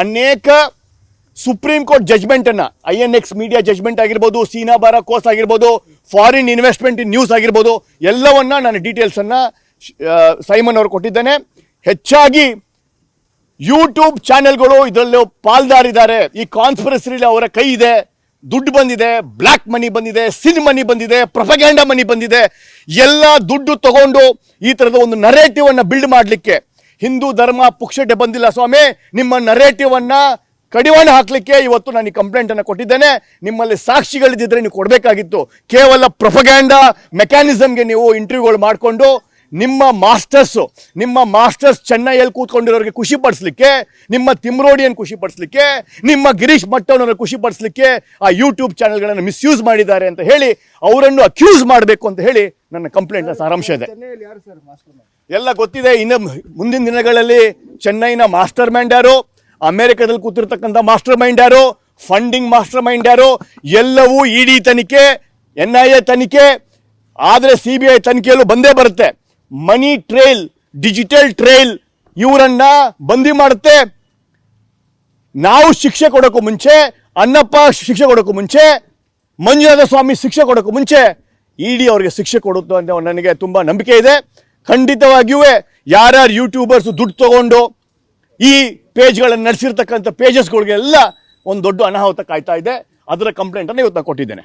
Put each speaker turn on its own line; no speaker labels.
ಅನೇಕ supreme court ಜಜ್ಮೆಂಟನ್ನು INX ಮೀಡಿಯಾ ಜಜ್ಮೆಂಟ್ ಆಗಿರ್ಬೋದು, ಸೀನಾ ಬಾರಾ ಕೋರ್ಸ್ ಆಗಿರ್ಬೋದು, ಫಾರಿನ್ ಇನ್ವೆಸ್ಟ್ಮೆಂಟ್ ಇನ್ ನ್ಯೂಸ್ ಆಗಿರ್ಬೋದು, ಎಲ್ಲವನ್ನ ನಾನು ಡೀಟೇಲ್ಸನ್ನು ಸೈಮನ್ ಅವರು ಕೊಟ್ಟಿದ್ದೇನೆ. ಹೆಚ್ಚಾಗಿ ಯೂಟ್ಯೂಬ್ ಚಾನೆಲ್ಗಳು ಇದರಲ್ಲೂ ಪಾಲ್ದಾರಿದ್ದಾರೆ. ಈ ಕಾನ್ಸ್ಪಿರಸಿಲಿ ಅವರ ಕೈ ಇದೆ, ದುಡ್ಡು ಬಂದಿದೆ, ಬ್ಲ್ಯಾಕ್ ಮನಿ ಬಂದಿದೆ, ಸಿನ್ ಮನಿ ಬಂದಿದೆ, ಪ್ರೊಪಗ್ಯಾಂಡಾ ಮನಿ ಬಂದಿದೆ. ಎಲ್ಲ ದುಡ್ಡು ತಗೊಂಡು ಈ ಥರದ ಒಂದು ನರೇಟಿವ್ ಅನ್ನು ಬಿಲ್ಡ್ ಮಾಡಲಿಕ್ಕೆ, ಹಿಂದೂ ಧರ್ಮ ಪುಕ್ಷಟೆ ಬಂದಿಲ್ಲ ಸ್ವಾಮಿ, ನಿಮ್ಮ ನರೇಟಿವ್ ಅನ್ನ ಕಡಿವಾಣ ಹಾಕಲಿಕ್ಕೆ ಇವತ್ತು ನಾನು ಈ ಕಂಪ್ಲೇಂಟ್ ಅನ್ನು ಕೊಟ್ಟಿದ್ದೇನೆ. ನಿಮ್ಮಲ್ಲಿ ಸಾಕ್ಷಿಗಳಿದ್ದರೆ ನೀವು ಕೊಡಬೇಕಾಗಿತ್ತು. ಕೇವಲ ಪ್ರೊಪಗ್ಯಾಂಡಾ ಮೆಕ್ಯಾನಿಸಮ್ಗೆ ನೀವು ಇಂಟರ್ವ್ಯೂಗಳು ಮಾಡಿಕೊಂಡು ನಿಮ್ಮ ಮಾಸ್ಟರ್ಸ್ ಚೆನ್ನೈಯಲ್ಲಿ ಕೂತ್ಕೊಂಡಿರೋರಿಗೆ ಖುಷಿ ಪಡಿಸ್ಲಿಕ್ಕೆ, ನಿಮ್ಮ ತಿಮ್ರೋಡಿಯನ್ನು ಖುಷಿ ಪಡಿಸ್ಲಿಕ್ಕೆ, ನಿಮ್ಮ ಗಿರೀಶ್ ಮಟ್ಟವನನ್ನು ಖುಷಿ ಪಡಿಸ್ಲಿಕ್ಕೆ ಆ ಯೂಟ್ಯೂಬ್ ಚಾನೆಲ್ಗಳನ್ನು ಮಿಸ್ಯೂಸ್ ಮಾಡಿದ್ದಾರೆ ಅಂತ ಹೇಳಿ ಅವರನ್ನು ಅಕ್ಯೂಸ್ ಮಾಡಬೇಕು ಅಂತ ಹೇಳಿ ನನ್ನ ಕಂಪ್ಲೇಂಟ್ನ ಸಾರಾಂಶ ಇದೆ. ಎಲ್ಲ ಗೊತ್ತಿದೆ. ಇನ್ನು ಮುಂದಿನ ದಿನಗಳಲ್ಲಿ ಚೆನ್ನೈನ ಮಾಸ್ಟರ್ ಮೈಂಡ್ ಯಾರು, ಅಮೆರಿಕದಲ್ಲಿ ಕೂತಿರ್ತಕ್ಕಂಥ ಮಾಸ್ಟರ್ ಮೈಂಡ್ ಯಾರು, ಫಂಡಿಂಗ್ ಮಾಸ್ಟರ್ ಮೈಂಡ್ ಯಾರು, ಎಲ್ಲವೂ ED ತನಿಖೆ, NIA ತನಿಖೆ, ಆದರೆ CBI ತನಿಖೆಯಲ್ಲೂ ಬಂದೇ ಬರುತ್ತೆ. ಮನಿ ಟ್ರೇಲ್, ಡಿಜಿಟಲ್ ಟ್ರೇಲ್ ಇವರನ್ನ ಬಂದಿ ಮಾಡುತ್ತೆ. ನಾವು ಶಿಕ್ಷೆ ಕೊಡೋಕ್ಕೂ ಮುಂಚೆ, ಅನ್ನಪ್ಪ ಶಿಕ್ಷೆ ಕೊಡೋಕ್ಕೂ ಮುಂಚೆ, ಮಂಜುನಾಥ ಸ್ವಾಮಿ ಶಿಕ್ಷೆ ಕೊಡೋಕ್ಕೂ ಮುಂಚೆ ED ಅವರಿಗೆ ಶಿಕ್ಷೆ ಕೊಡುತ್ತೆ ಅಂತ ನನಗೆ ತುಂಬ ನಂಬಿಕೆ ಇದೆ. ಖಂಡಿತವಾಗಿಯೂ ಯಾರ್ಯಾರು ಯೂಟ್ಯೂಬರ್ಸ್ ದುಡ್ಡು ತಗೊಂಡು ಈ ಪೇಜ್ಗಳನ್ನು ನಡೆಸಿರ್ತಕ್ಕಂಥ ಪೇಜಸ್ಗಳಿಗೆಲ್ಲ ಒಂದು ದೊಡ್ಡ ಅನಾಹುತ ಕಾಯ್ತಾ ಇದೆ. ಅದರ ಕಂಪ್ಲೇಂಟನ್ನು ಇವತ್ತು ನಾನು ಕೊಟ್ಟಿದ್ದೇನೆ.